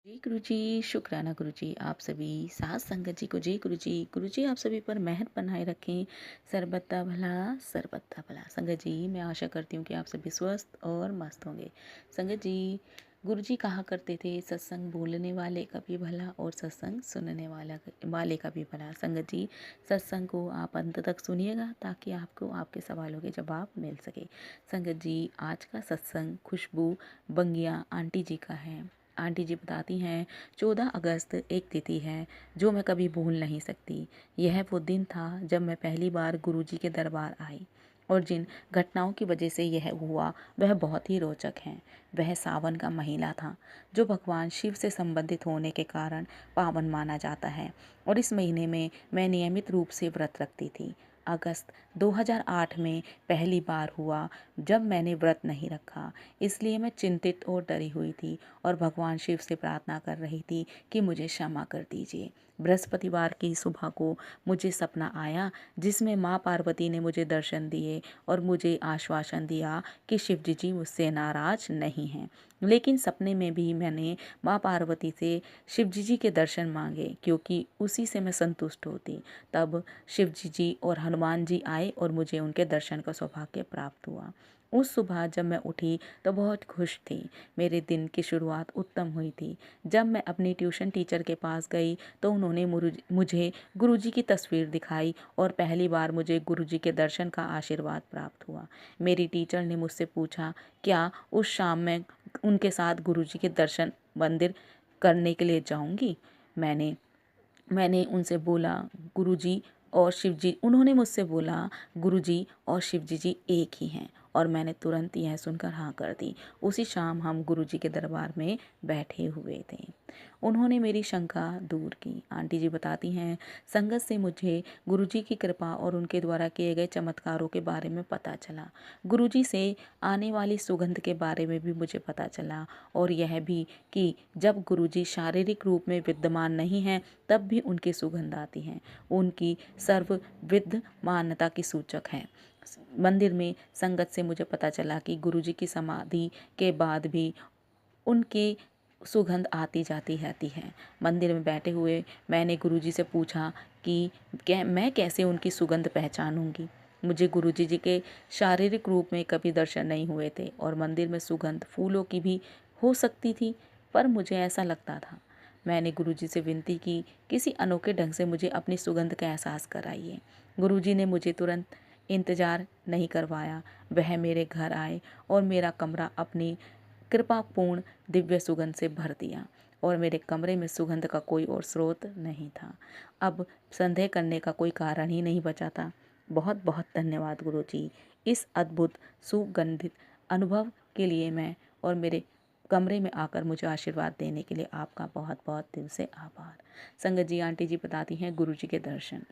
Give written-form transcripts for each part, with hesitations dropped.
जी गुरुजी, शुक्राना गुरुजी। आप सभी साथ संगत जी को जय गुरुजी। गुरुजी आप सभी पर मेहर बनाए रखें। सरबत्ता भला सरबत्ता भला। संगत जी मैं आशा करती हूँ कि आप सभी स्वस्थ और मस्त होंगे। संगत जी, गुरुजी कहा करते थे सत्संग बोलने वाले का भी भला और सत्संग सुनने वाले का भी भला। संगत जी, सत्संग को आप अंत तक सुनिएगा ताकि आपको आपके सवालों के जवाब मिल सके। संगत जी, आज का सत्संग खुशबू बंगिया आंटी जी का है। आंटी जी बताती हैं 14 अगस्त एक तिथि है जो मैं कभी भूल नहीं सकती। यह वो दिन था जब मैं पहली बार गुरुजी के दरबार आई और जिन घटनाओं की वजह से यह हुआ वह बहुत ही रोचक हैं। वह सावन का महीना था जो भगवान शिव से संबंधित होने के कारण पावन माना जाता है और इस महीने में मैं नियमित रूप से व्रत रखती थी। अगस्त 2008 में पहली बार हुआ जब मैंने व्रत नहीं रखा, इसलिए मैं चिंतित और डरी हुई थी और भगवान शिव से प्रार्थना कर रही थी कि मुझे क्षमा कर दीजिए। बृहस्पतिवार की सुबह को मुझे सपना आया जिसमें माँ पार्वती ने मुझे दर्शन दिए और मुझे आश्वासन दिया कि शिव जी मुझसे नाराज नहीं हैं। लेकिन सपने में भी मैंने माँ पार्वती से शिव जी के दर्शन मांगे क्योंकि उसी से मैं संतुष्ट होती। तब शिव जी और हनुमान जी आए और मुझे उनके दर्शन का सौभाग्य प्राप्त हुआ। उस सुबह जब मैं उठी तो बहुत खुश थी। मेरे दिन की शुरुआत उत्तम हुई थी। जब मैं अपनी ट्यूशन टीचर के पास गई तो उन्होंने मुझे गुरुजी की तस्वीर दिखाई और पहली बार मुझे गुरुजी के दर्शन का आशीर्वाद प्राप्त हुआ। मेरी टीचर ने मुझसे पूछा क्या उस शाम मैं उनके साथ गुरुजी के दर्शन मंदिर करने के लिए जाऊंगी। मैंने मैंने उनसे बोला गुरुजी और शिवजी उन्होंने मुझसे बोला गुरुजी और शिवजी जी एक ही हैं और मैंने तुरंत यह सुनकर हाँ कर दी। उसी शाम हम गुरुजी के दरबार में बैठे हुए थे। उन्होंने मेरी शंका दूर की। आंटी जी बताती हैं संगत से मुझे गुरुजी की कृपा और उनके द्वारा किए गए चमत्कारों के बारे में पता चला। गुरुजी से आने वाली सुगंध के बारे में भी मुझे पता चला और यह भी कि जब गुरुजी शारीरिक रूप में विद्यमान नहीं हैं तब भी उनकी सुगंध आती है। उनकी सर्वविध मान्यता की सूचक है। मंदिर में संगत से मुझे पता चला कि गुरुजी की समाधि के बाद भी उनकी सुगंध आती जाती रहती है। मंदिर में बैठे हुए मैंने गुरुजी से पूछा कि मैं कैसे उनकी सुगंध पहचानूंगी। मुझे गुरुजी जी के शारीरिक रूप में कभी दर्शन नहीं हुए थे और मंदिर में सुगंध फूलों की भी हो सकती थी, पर मुझे ऐसा लगता था। मैंने गुरुजी से विनती की किसी अनोखे ढंग से मुझे अपनी सुगंध का एहसास कराइए। गुरुजी ने मुझे तुरंत इंतजार नहीं करवाया। वह मेरे घर आए और मेरा कमरा अपनी कृपापूर्ण दिव्य सुगंध से भर दिया और मेरे कमरे में सुगंध का कोई और स्रोत नहीं था। अब संदेह करने का कोई कारण ही नहीं बचा था। बहुत बहुत धन्यवाद गुरुजी, इस अद्भुत सुगंधित अनुभव के लिए मैं और मेरे कमरे में आकर मुझे आशीर्वाद देने के लिए आपका बहुत बहुत दिल से आभार। संगत जी, आंटी जी बताती हैं गुरुजी के दर्शन।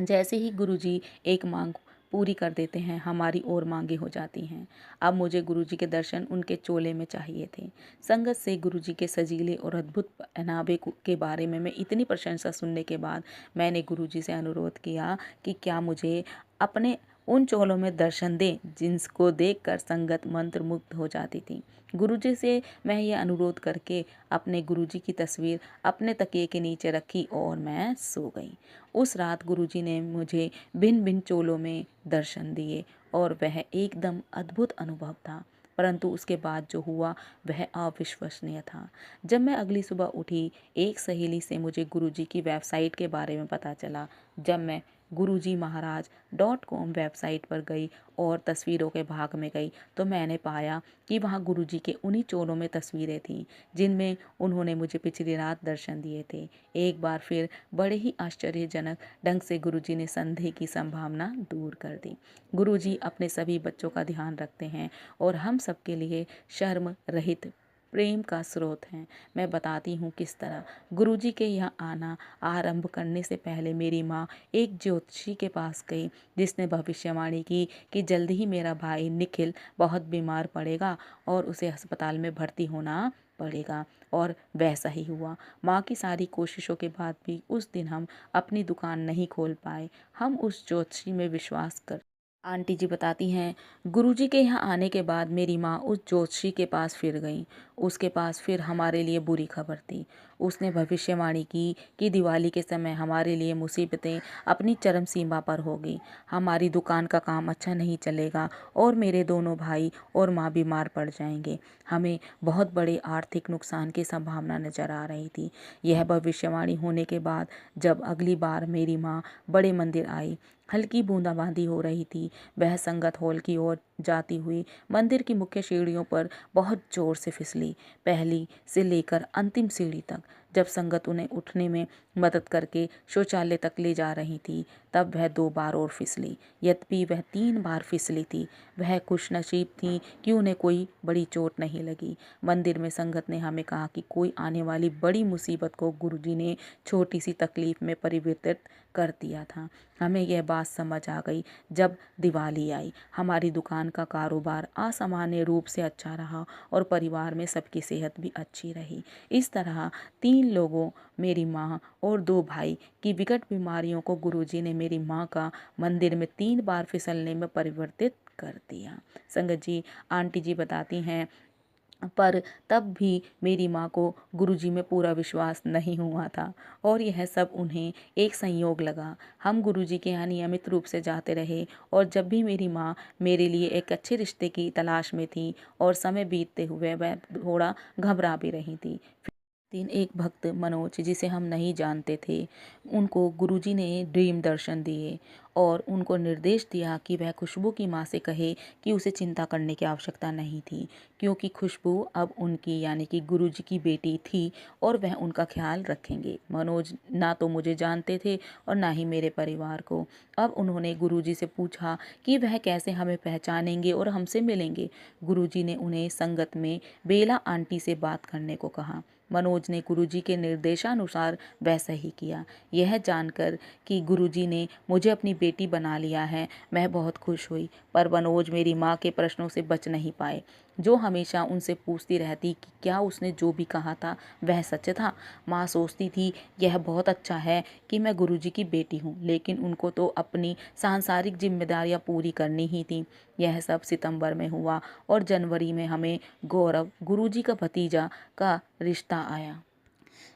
जैसे ही गुरुजी एक मांग पूरी कर देते हैं हमारी और मांगे हो जाती हैं। अब मुझे गुरुजी के दर्शन उनके चोले में चाहिए थे। संगत से गुरुजी के सजीले और अद्भुत पहनावे के बारे में मैं इतनी प्रशंसा सुनने के बाद मैंने गुरुजी से अनुरोध किया कि क्या मुझे अपने उन चोलों में दर्शन दें जिनको देखकर संगत मंत्र मुग्ध हो जाती थी। गुरुजी से मैं ये अनुरोध करके अपने गुरुजी की तस्वीर अपने तकिए के नीचे रखी और मैं सो गई। उस रात गुरुजी ने मुझे भिन्न भिन्न चोलों में दर्शन दिए और वह एकदम अद्भुत अनुभव था, परंतु उसके बाद जो हुआ वह अविश्वसनीय था। जब मैं अगली सुबह उठी, एक सहेली से मुझे गुरुजी की वेबसाइट के बारे में पता चला। जब मैं gurujimaharaj.com वेबसाइट पर गई और तस्वीरों के भाग में गई तो मैंने पाया कि वहाँ गुरुजी के उन्हीं चोलों में तस्वीरें थीं जिनमें उन्होंने मुझे पिछली रात दर्शन दिए थे। एक बार फिर बड़े ही आश्चर्यजनक ढंग से गुरुजी ने संदेह की संभावना दूर कर दी। गुरुजी अपने सभी बच्चों का ध्यान रखते हैं और हम सबके लिए शर्म रहित प्रेम का स्रोत हैं। मैं बताती हूँ किस तरह। गुरुजी के यहाँ आना आरंभ करने से पहले मेरी माँ एक ज्योतिषी के पास गई जिसने भविष्यवाणी की कि जल्दी ही मेरा भाई निखिल बहुत बीमार पड़ेगा और उसे अस्पताल में भर्ती होना पड़ेगा। और वैसा ही हुआ। माँ की सारी कोशिशों के बाद भी उस दिन हम अपनी दुकान नहीं खोल पाए। हम उस ज्योतिषी में विश्वास कर आंटी जी बताती हैं, गुरुजी के यहाँ आने के बाद मेरी माँ उस ज्योतिषी के पास फिर गई। उसके पास फिर हमारे लिए बुरी खबर थी। उसने भविष्यवाणी की कि दिवाली के समय हमारे लिए मुसीबतें अपनी चरम सीमा पर होगी। हमारी दुकान का काम अच्छा नहीं चलेगा और मेरे दोनों भाई और माँ बीमार पड़ जाएंगे। हमें बहुत बड़े आर्थिक नुकसान की संभावना नजर आ रही थी। यह भविष्यवाणी होने के बाद जब अगली बार मेरी माँ बड़े मंदिर आई, हल्की बूंदाबांदी हो रही थी। वह संगत हॉल की ओर जाती हुई मंदिर की मुख्य सीढ़ियों पर बहुत जोर से फिसली, पहली से लेकर अंतिम सीढ़ी तक। जब संगत उन्हें उठने में मदद करके शौचालय तक ले जा रही थी, तब वह 2 बार और फिसली। यद्यपि वह 3 बार फिसली थी, वह खुशनसीब थी कि उन्हें कोई बड़ी चोट नहीं लगी। मंदिर में संगत ने हमें कहा कि कोई आने वाली बड़ी मुसीबत को गुरुजी ने छोटी सी तकलीफ में परिवर्तित कर दिया था। हमें यह बात समझ आ गई जब दिवाली आई। हमारी दुकान का कारोबार असामान्य रूप से अच्छा रहा और परिवार में सबकी सेहत भी अच्छी रही। इस तरह 3 लोगों, मेरी माँ और 2 भाई की विकट बीमारियों को गुरुजी ने मेरी माँ का मंदिर में 3 बार फिसलने में परिवर्तित कर दिया। संगत जी, आंटी जी बताती हैं, पर तब भी मेरी माँ को गुरुजी में पूरा विश्वास नहीं हुआ था और यह सब उन्हें एक संयोग लगा। हम गुरुजी के यहाँ नियमित रूप से जाते रहे और जब भी मेरी माँ मेरे लिए एक अच्छे रिश्ते की तलाश में थी और समय बीतते हुए वह थोड़ा घबरा भी रही थी। दिन एक भक्त मनोज, जिसे हम नहीं जानते थे, उनको गुरुजी ने ड्रीम दर्शन दिए और उनको निर्देश दिया कि वह खुशबू की माँ से कहे कि उसे चिंता करने की आवश्यकता नहीं थी, क्योंकि खुशबू अब उनकी यानी कि गुरुजी की बेटी थी और वह उनका ख्याल रखेंगे। मनोज ना तो मुझे जानते थे और ना ही मेरे परिवार को। अब उन्होंने गुरुजी से पूछा कि वह कैसे हमें पहचानेंगे और हमसे मिलेंगे। गुरुजी ने उन्हें संगत में बेला आंटी से बात करने को कहा। मनोज ने गुरुजी के निर्देशानुसार वैसा ही किया। यह जानकर कि गुरुजी ने मुझे अपनी बेटी बना लिया है, मैं बहुत खुश हुई। पर मनोज मेरी माँ के प्रश्नों से बच नहीं पाए, जो हमेशा उनसे पूछती रहती कि क्या उसने जो भी कहा था वह सच था। माँ सोचती थी यह बहुत अच्छा है कि मैं गुरुजी की बेटी हूँ, लेकिन उनको तो अपनी सांसारिक जिम्मेदारियाँ पूरी करनी ही थी। यह सब सितंबर में हुआ और जनवरी में हमें गौरव, गुरुजी का भतीजा, का रिश्ता आया।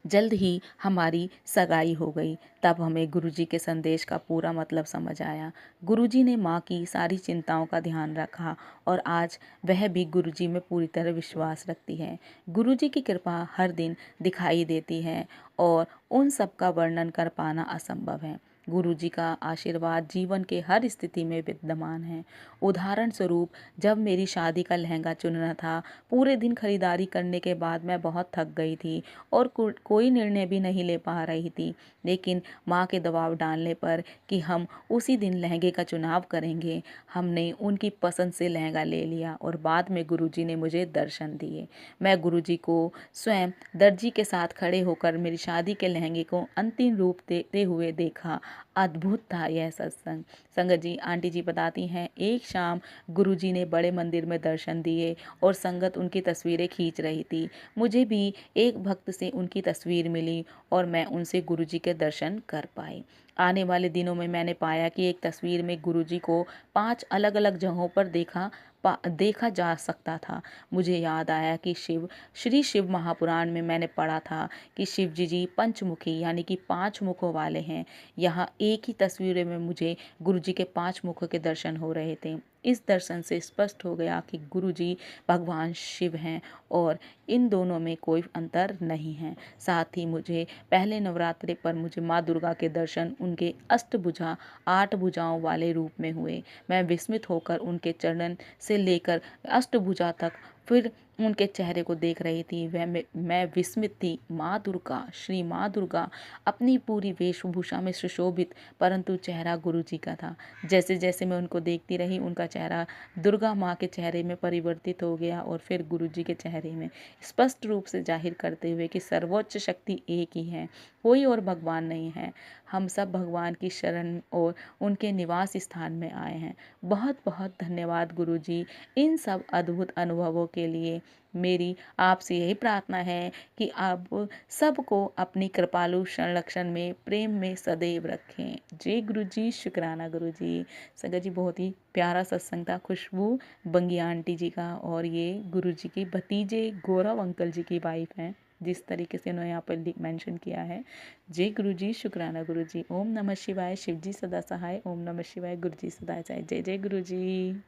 जल्द ही हमारी सगाई हो गई। तब हमें गुरुजी के संदेश का पूरा मतलब समझ आया। गुरुजी ने माँ की सारी चिंताओं का ध्यान रखा और आज वह भी गुरुजी में पूरी तरह विश्वास रखती है। गुरुजी की कृपा हर दिन दिखाई देती है और उन सब का वर्णन कर पाना असंभव है। गुरुजी का आशीर्वाद जीवन के हर स्थिति में विद्यमान है। उदाहरण स्वरूप, जब मेरी शादी का लहंगा चुनना था, पूरे दिन खरीदारी करने के बाद मैं बहुत थक गई थी और कोई निर्णय भी नहीं ले पा रही थी। लेकिन माँ के दबाव डालने पर कि हम उसी दिन लहंगे का चुनाव करेंगे, हमने उनकी पसंद से लहंगा ले लिया और बाद में गुरुजी ने मुझे दर्शन दिए। मैं गुरुजी को स्वयं दर्जी के साथ खड़े होकर मेरी शादी के लहंगे को अंतिम रूप देते हुए देखा। अद्भुत था यह सत्संग। संगत जी, आंटी जी बताती हैं, एक शाम गुरुजी ने बड़े मंदिर में दर्शन दिए और संगत उनकी तस्वीरें खींच रही थी। मुझे भी एक भक्त से उनकी तस्वीर मिली और मैं उनसे गुरुजी के दर्शन कर पाई। आने वाले दिनों में मैंने पाया कि एक तस्वीर में गुरुजी को 5 अलग-अलग जगहों पर देखा जा सकता था। मुझे याद आया कि श्री शिव महापुराण में मैंने पढ़ा था कि शिव जी पंचमुखी यानी कि 5 मुखों वाले हैं। यहाँ एक ही तस्वीर में मुझे गुरुजी के 5 मुखों के दर्शन हो रहे थे। इस दर्शन से स्पष्ट हो गया कि गुरुजी भगवान शिव हैं और इन दोनों में कोई अंतर नहीं है। साथ ही मुझे पहले नवरात्रि पर मुझे माँ दुर्गा के दर्शन उनके अष्टभुजा 8 भुजाओं वाले रूप में हुए। मैं विस्मित होकर उनके चरण से लेकर अष्टभुजा तक फिर उनके चेहरे को देख रही थी। मैं विस्मित थी। माँ दुर्गा, श्री माँ दुर्गा अपनी पूरी वेशभूषा में सुशोभित, परंतु चेहरा गुरुजी का था। जैसे जैसे मैं उनको देखती रही, उनका चेहरा दुर्गा माँ के चेहरे में परिवर्तित हो गया और फिर गुरुजी के चेहरे में, स्पष्ट रूप से जाहिर करते हुए कि सर्वोच्च शक्ति एक ही है, कोई और भगवान नहीं है। हम सब भगवान की शरण और उनके निवास स्थान में आए हैं। बहुत बहुत धन्यवाद गुरुजी इन सब अद्भुत अनुभवों के लिए। मेरी आपसे यही प्रार्थना है कि आप सबको अपनी कृपालु संरक्षण में, प्रेम में सदैव रखें। जय गुरु जी, शुक्राना गुरु जी। संगत जी बहुत ही प्यारा सत्संग था, खुशबू बंगिया आंटी जी का, और ये गुरु जी की भतीजे गौरव अंकल जी की वाइफ हैं, जिस तरीके से उन्होंने यहाँ पर मेंशन किया है। जय गुरु जी, शुक्राना गुरु जी। ओम नमः शिवाय, शिव जी सदा सहाय। ओम नमः शिवाय, गुरु जी सदा सहाय। जय जय गुरु जी।